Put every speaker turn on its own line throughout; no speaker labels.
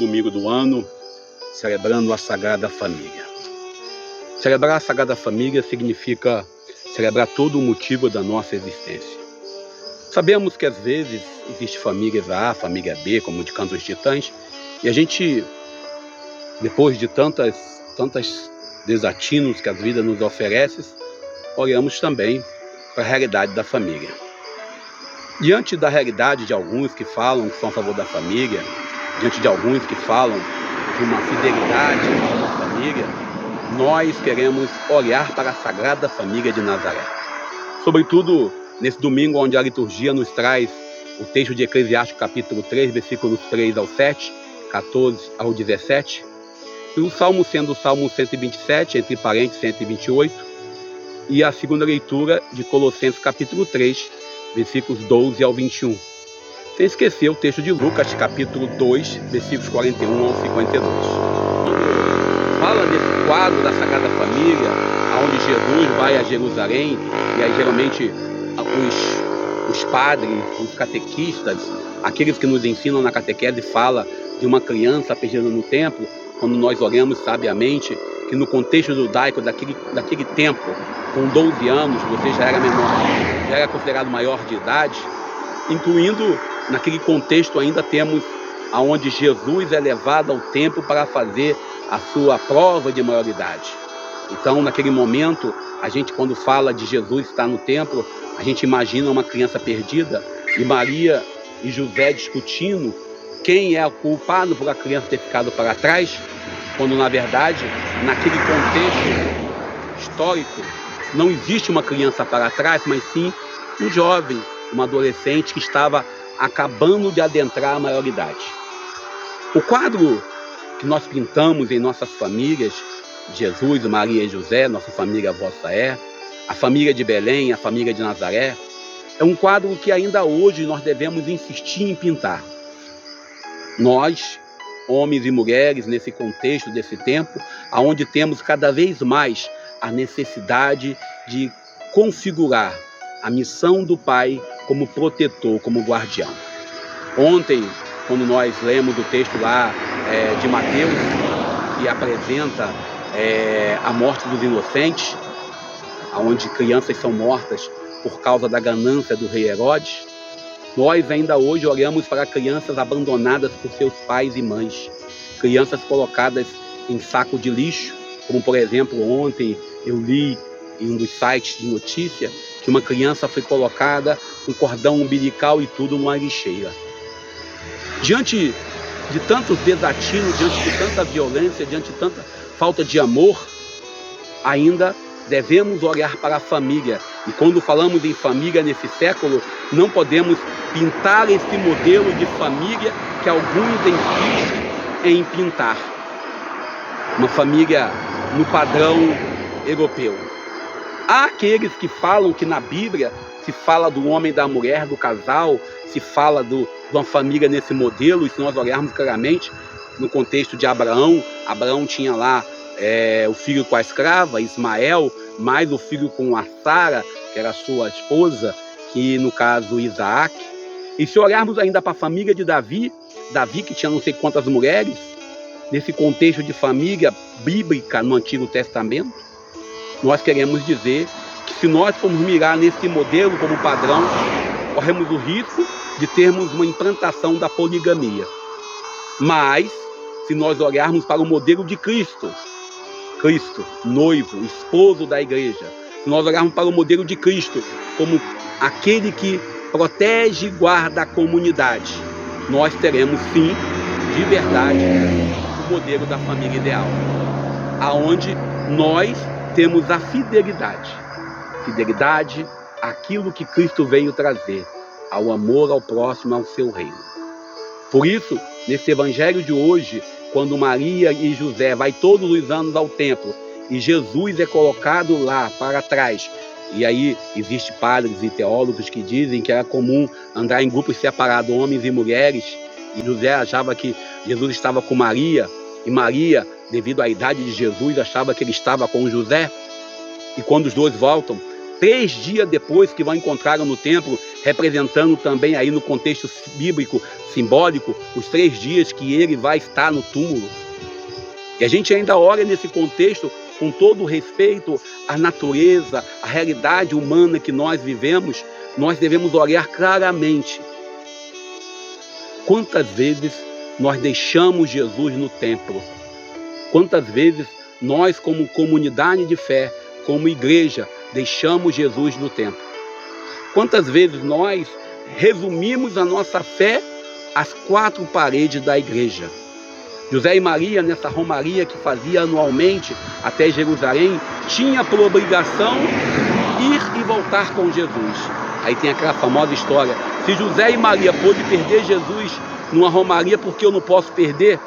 domingo do ano, celebrando a Sagrada Família. Celebrar a Sagrada Família significa celebrar todo o motivo da nossa existência. Sabemos que às vezes existe famílias A, família B, como de Canto dos Titãs, e a gente, depois de tantas desatinos que a vida nos oferece, olhamos também para a realidade da família. Diante da realidade de alguns que falam que são a favor da família, diante de alguns que falam de uma fidelidade a uma família, nós queremos olhar para a Sagrada Família de Nazaré. Sobretudo nesse domingo onde a liturgia nos traz o texto de Eclesiastes capítulo 3, versículos 3 ao 7, 14 ao 17, e o Salmo sendo o Salmo 127, entre parênteses 128, e a segunda leitura de Colossenses capítulo 3, versículos 12 ao 21. Sem esquecer o texto de Lucas capítulo 2, versículos 41 ao 52. Fala desse quadro da Sagrada Família, onde Jesus vai a Jerusalém, e aí geralmente os padres, os catequistas, aqueles que nos ensinam na catequese, fala de uma criança perdida no templo, quando nós olhamos sabiamente que no contexto judaico daquele tempo, com 12 anos, você já era menor, já era considerado maior de idade, incluindo naquele contexto ainda temos aonde Jesus é levado ao templo para fazer a sua prova de maioridade. Então, naquele momento, a gente quando fala de Jesus estar no templo, a gente imagina uma criança perdida e Maria e José discutindo quem é o culpado por a criança ter ficado para trás, quando na verdade, naquele contexto histórico, não existe uma criança para trás, mas sim um jovem, uma adolescente que estava acabando de adentrar a maioridade. O quadro que nós pintamos em nossas famílias, Jesus, Maria e José, nossa família vossa é, a família de Belém, a família de Nazaré, é um quadro que ainda hoje nós devemos insistir em pintar. Nós, homens e mulheres, nesse contexto desse tempo, onde temos cada vez mais a necessidade de configurar a missão do Pai como protetor, como guardião. Ontem, quando nós lemos o texto lá de Mateus, que apresenta a morte dos inocentes, onde crianças são mortas por causa da ganância do rei Herodes, nós ainda hoje olhamos para crianças abandonadas por seus pais e mães, crianças colocadas em saco de lixo, como por exemplo ontem eu li em um dos sites de notícia que uma criança foi colocada com cordão umbilical e tudo numa lixeira. Diante de tantos desatinos, diante de tanta violência, diante de tanta falta de amor, ainda devemos olhar para a família. E quando falamos em família nesse século, não podemos pintar esse modelo de família que alguns insistem em pintar. Uma família no padrão europeu. Há aqueles que falam que na Bíblia se fala do homem e da mulher, do casal, se fala de uma família nesse modelo, e se nós olharmos claramente no contexto de Abraão, Abraão tinha lá o filho com a escrava, Ismael, mais o filho com a Sara, que era sua esposa, que no caso Isaac. E se olharmos ainda para a família de Davi que tinha não sei quantas mulheres, nesse contexto de família bíblica no Antigo Testamento, nós queremos dizer que se nós formos mirar nesse modelo como padrão, corremos o risco de termos uma implantação da poligamia. Mas, se nós olharmos para o modelo de Cristo, noivo, esposo da igreja, se nós olharmos para o modelo de Cristo como aquele que protege e guarda a comunidade, nós teremos sim, de verdade, o modelo da família ideal, aonde nós temos a fidelidade àquilo que Cristo veio trazer, ao amor ao próximo, ao seu reino. Por isso, nesse evangelho de hoje, quando Maria e José vai todos os anos ao templo e Jesus é colocado lá para trás, e aí existe padres e teólogos que dizem que era comum andar em grupos separados, homens e mulheres, e José achava que Jesus estava com Maria, e Maria, devido à idade de Jesus, achava que ele estava com José, e quando os dois voltam, 3 dias depois que vão encontrar no templo, representando também aí no contexto bíblico, simbólico, os 3 dias que ele vai estar no túmulo. E a gente ainda olha nesse contexto com todo o respeito à natureza, à realidade humana que nós vivemos, nós devemos olhar claramente. Quantas vezes nós deixamos Jesus no templo? Quantas vezes nós, como comunidade de fé, como igreja, deixamos Jesus no templo? Quantas vezes nós resumimos a nossa fé às 4 paredes da igreja? José e Maria, nessa romaria que fazia anualmente até Jerusalém, tinha por obrigação ir e voltar com Jesus. Aí tem aquela famosa história: se José e Maria pôde perder Jesus numa romaria, por que eu não posso perder?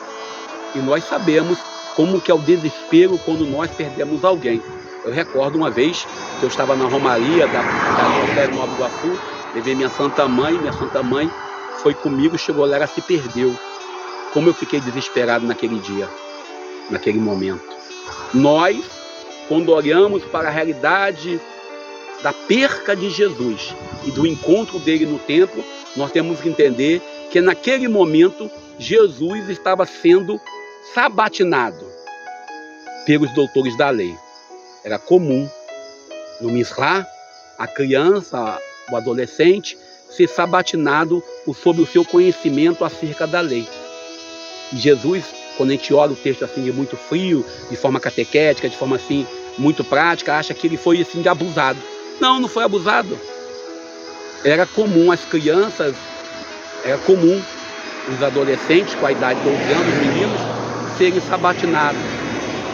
E nós sabemos como que é o desespero quando nós perdemos alguém. Eu recordo uma vez que eu estava na romaria da Diocese de Nova Iguaçu, levei minha Santa Mãe foi comigo, chegou lá, ela se perdeu. Como eu fiquei desesperado naquele dia, naquele momento. Nós, quando olhamos para a realidade da perca de Jesus e do encontro dele no templo, nós temos que entender que naquele momento Jesus estava sendo sabatinado pelos doutores da lei. Era comum no Misrá a criança, o adolescente, ser sabatinado sobre o seu conhecimento acerca da lei. E Jesus, quando a gente olha o texto assim de muito frio, de forma catequética, de forma assim muito prática, acha que ele foi assim abusado. Não, não foi abusado. Era comum as crianças, era comum os adolescentes com a idade de 12 anos, os meninos, serem sabatinados.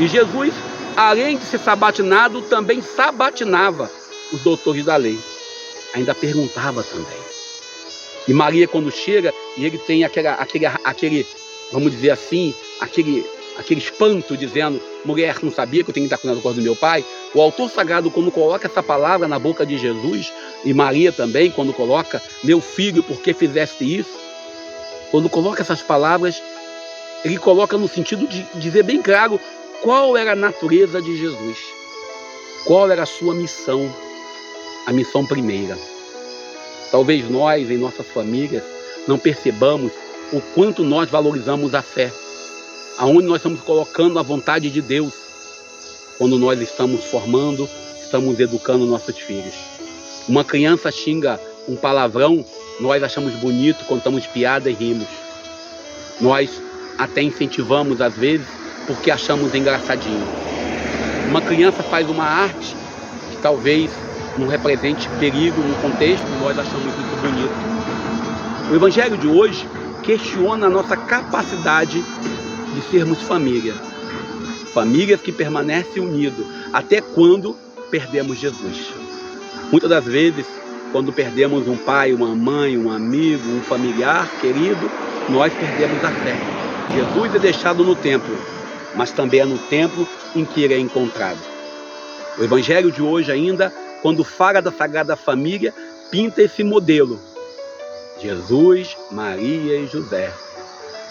E Jesus, além de ser sabatinado, também sabatinava os doutores da lei. Ainda perguntava também. E Maria, quando chega, e ele tem aquele vamos dizer assim, aquele espanto, dizendo: mulher, não sabia que eu tenho que estar cuidando do corpo do meu pai? O autor sagrado, quando coloca essa palavra na boca de Jesus, e Maria também, quando coloca: meu filho, por que fizeste isso? Quando coloca essas palavras, ele coloca no sentido de dizer bem claro qual era a natureza de Jesus, qual era a sua missão, a missão primeira. Talvez nós, em nossas famílias, não percebamos o quanto nós valorizamos a fé, aonde nós estamos colocando a vontade de Deus, quando nós estamos formando, estamos educando nossos filhos. Uma criança xinga um palavrão, nós achamos bonito, contamos piada e rimos. Nós até incentivamos às vezes, porque achamos engraçadinho. Uma criança faz uma arte que talvez não represente perigo no contexto, nós achamos isso bonito. O Evangelho de hoje questiona a nossa capacidade de sermos família. Famílias que permanecem unidas até quando perdemos Jesus. Muitas das vezes, quando perdemos um pai, uma mãe, um amigo, um familiar querido, nós perdemos a fé. Jesus é deixado no templo, mas também é no templo em que ele é encontrado. O Evangelho de hoje ainda, quando fala da Sagrada Família, pinta esse modelo. Jesus, Maria e José.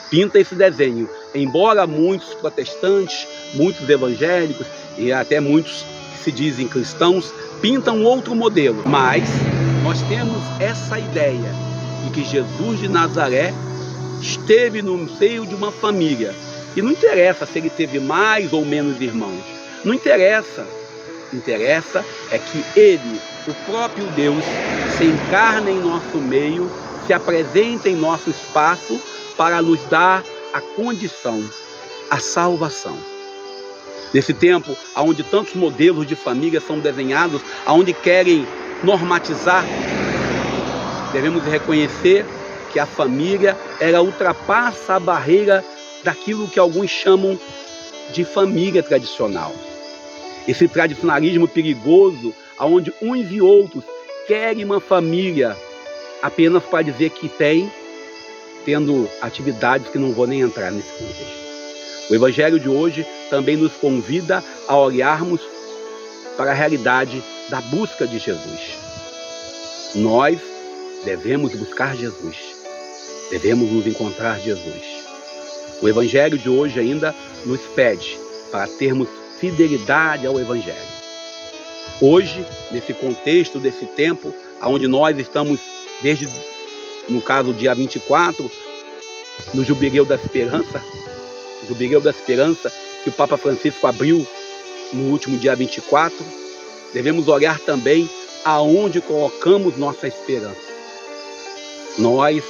Pinta esse desenho. Embora muitos protestantes, muitos evangélicos e até muitos que se dizem cristãos, pintam outro modelo. Mas nós temos essa ideia de que Jesus de Nazaré esteve no seio de uma família. E não interessa se ele teve mais ou menos irmãos. Não interessa. Interessa é que ele, o próprio Deus, se encarna em nosso meio, se apresenta em nosso espaço para nos dar a condição, a salvação. Nesse tempo, onde tantos modelos de família são desenhados, onde querem normatizar, devemos reconhecer que a família, ela ultrapassa a barreira daquilo que alguns chamam de família tradicional. Esse tradicionalismo perigoso, onde uns e outros querem uma família apenas para dizer que tendo atividades que não vou nem entrar nesse contexto. O Evangelho de hoje também nos convida a olharmos para a realidade da busca de Jesus. Nós devemos buscar Jesus, devemos nos encontrar Jesus. O Evangelho de hoje ainda nos pede para termos fidelidade ao Evangelho. Hoje, nesse contexto desse tempo, onde nós estamos desde, no caso, dia 24, no Jubileu da Esperança, que o Papa Francisco abriu no último dia 24, devemos olhar também aonde colocamos nossa esperança. Nós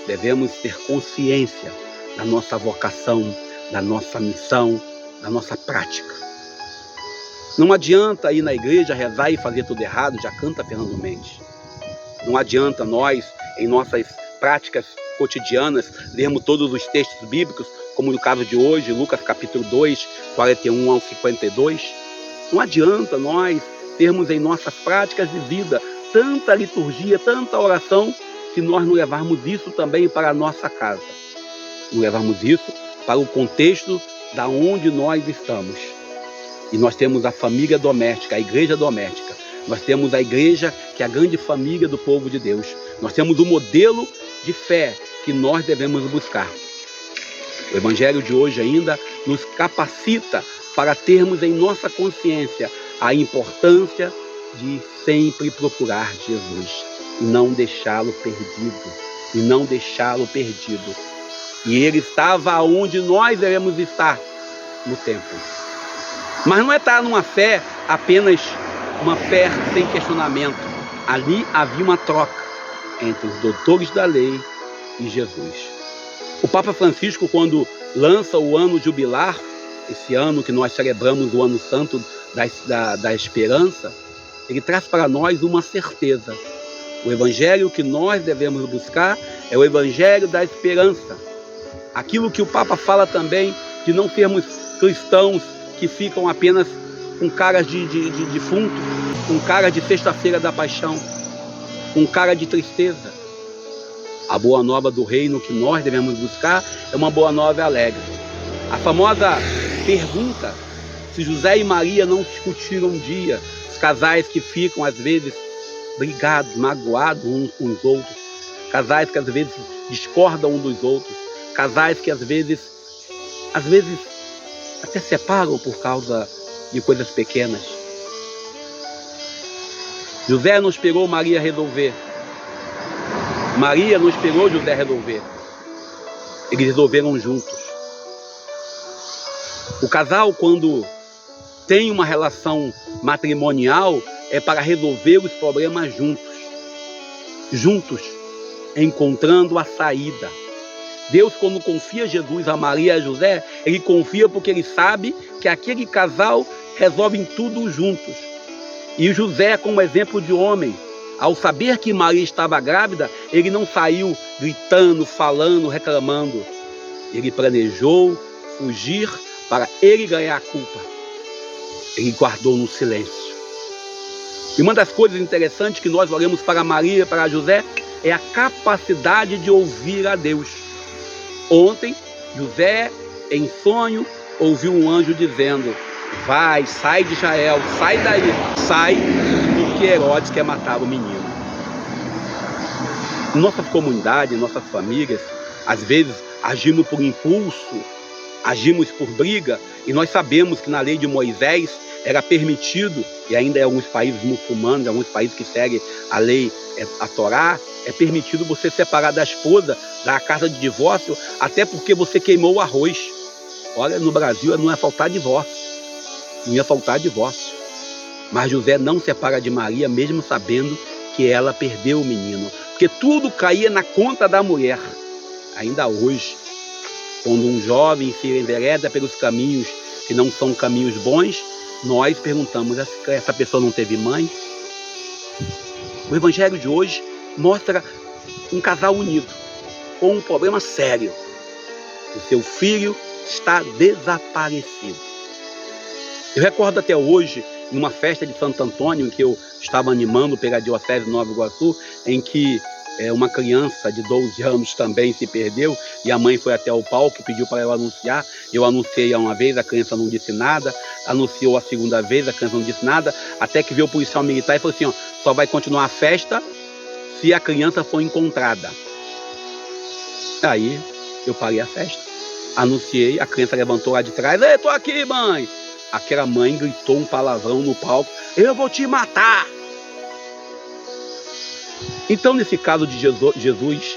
devemos ter consciência da nossa vocação, da nossa missão, da nossa prática. Não adianta ir na igreja, rezar e fazer tudo errado, já canta Fernando Mendes. Não adianta nós, em nossas práticas cotidianas, lermos todos os textos bíblicos, como no caso de hoje, Lucas capítulo 2, 41 ao 52. Não adianta nós termos em nossas práticas de vida tanta liturgia, tanta oração, se nós não levarmos isso também para a nossa casa. Não levarmos isso para o contexto da onde nós estamos. E nós temos a família doméstica, a igreja doméstica. Nós temos a igreja, que é a grande família do povo de Deus. Nós temos o modelo de fé que nós devemos buscar. O Evangelho de hoje ainda nos capacita para termos em nossa consciência a importância de sempre procurar Jesus e não deixá-lo perdido. E ele estava onde nós devemos estar, no templo. Mas não é estar numa fé apenas uma fé sem questionamento. Ali havia uma troca entre os doutores da lei e Jesus. O Papa Francisco, quando lança o ano jubilar, esse ano que nós celebramos o ano santo da esperança, ele traz para nós uma certeza. O evangelho que nós devemos buscar é o evangelho da esperança. Aquilo que o Papa fala também, de não sermos cristãos que ficam apenas com caras de defunto, com cara de sexta-feira da paixão, com cara de tristeza. A boa nova do reino que nós devemos buscar é uma boa nova alegre. A famosa pergunta, se José e Maria não discutiram um dia, os casais que ficam às vezes brigados, magoados uns com os outros, casais que às vezes discordam uns dos outros, casais que às vezes até separam por causa de coisas pequenas. José não esperou Maria resolver. Maria não esperou José resolver. Eles resolveram juntos. O casal, quando tem uma relação matrimonial, é para resolver os problemas juntos, encontrando a saída. Deus, quando confia Jesus a Maria e a José, ele confia porque ele sabe que aquele casal resolve tudo juntos. E José, como exemplo de homem, ao saber que Maria estava grávida, ele não saiu gritando, falando, reclamando. Ele planejou fugir para ele ganhar a culpa. Ele guardou no silêncio. E uma das coisas interessantes que nós olhamos para Maria e para José é a capacidade de ouvir a Deus. Ontem, José, em sonho, ouviu um anjo dizendo: vai, sai de Israel, sai daí, sai, porque Herodes quer matar o menino. Em nossas comunidades, em nossas famílias, às vezes agimos por impulso, agimos por briga, e nós sabemos que na lei de Moisés era permitido, e ainda em alguns países muçulmanos, em alguns países que seguem a lei, a Torá, é permitido você separar da esposa, dar a carta de divórcio, até porque você queimou o arroz. Olha, no Brasil não ia faltar divórcio. Não ia faltar divórcio. Mas José não separa de Maria, mesmo sabendo que ela perdeu o menino. Porque tudo caía na conta da mulher. Ainda hoje, quando um jovem se envereda pelos caminhos que não são caminhos bons, nós perguntamos: essa pessoa não teve mãe? O evangelho de hoje mostra um casal unido, com um problema sério. O seu filho está desaparecido. Eu recordo até hoje, em uma festa de Santo Antônio, em que eu estava animando pela Diocese de Nova Iguaçu, em que uma criança de 12 anos também se perdeu, e a mãe foi até o palco e pediu para eu anunciar. Eu anunciei uma vez, a criança não disse nada, anunciou a segunda vez, a criança não disse nada, até que veio o policial militar e falou assim: só vai continuar a festa se a criança for encontrada. Aí eu parei a festa, anunciei, a criança levantou lá de trás: ei, tô aqui, mãe. Aquela mãe gritou um palavrão no palco: eu vou te matar. Então, nesse caso de Jesus,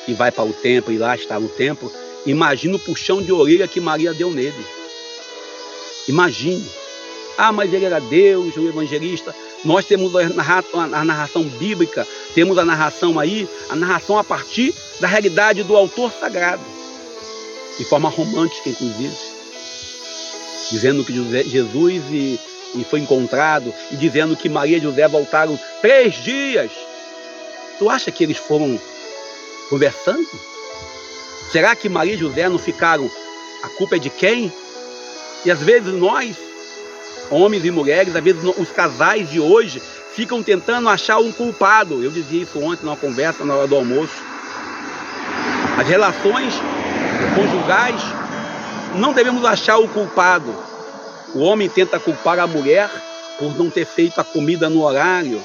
que vai para o templo e lá está no templo, imagina o puxão de orelha que Maria deu nele. Imagine. Ah, mas ele era Deus, o evangelista. Nós temos a narração bíblica, temos a narração aí, a narração a partir da realidade do autor sagrado, de forma romântica, inclusive, dizendo que Jesus e foi encontrado, e dizendo que Maria e José voltaram 3 dias. Tu acha que eles foram conversando? Será que Maria e José não ficaram? A culpa é de quem? E às vezes nós, homens e mulheres, às vezes os casais de hoje ficam tentando achar um culpado. Eu dizia isso ontem numa conversa na hora do almoço. As relações conjugais, não devemos achar o culpado. O homem tenta culpar a mulher por não ter feito a comida no horário.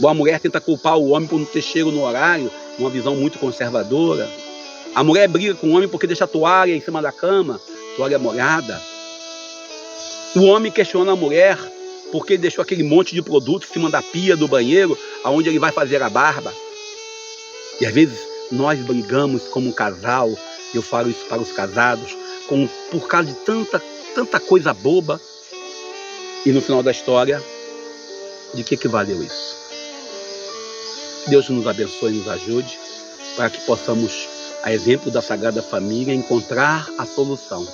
Ou a mulher tenta culpar o homem por não ter chego no horário, uma visão muito conservadora. A mulher briga com o homem porque deixa a toalha em cima da cama, toalha molhada. O homem questiona a mulher porque ele deixou aquele monte de produto em cima da pia do banheiro, aonde ele vai fazer a barba. E às vezes nós brigamos como um casal, eu falo isso para os casados, por causa de tanta coisa boba. E no final da história, de que valeu isso? Deus nos abençoe e nos ajude para que possamos, a exemplo da Sagrada Família, encontrar a solução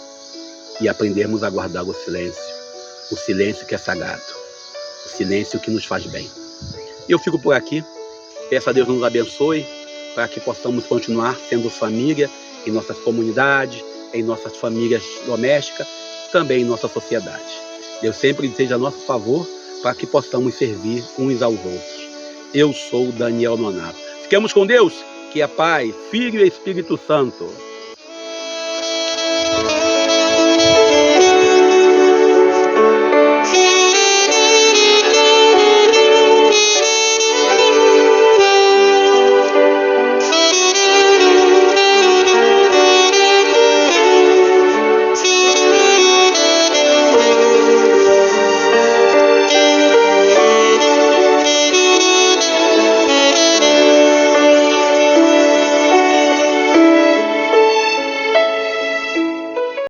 e aprendermos a guardar o silêncio que é sagrado, o silêncio que nos faz bem. Eu fico por aqui, peço a Deus nos abençoe para que possamos continuar sendo família em nossas comunidades, em nossas famílias domésticas, também em nossa sociedade. Deus sempre esteja a nosso favor para que possamos servir uns aos outros. Eu sou Daniel Nonato. Fiquemos com Deus, que é Pai, Filho e Espírito Santo.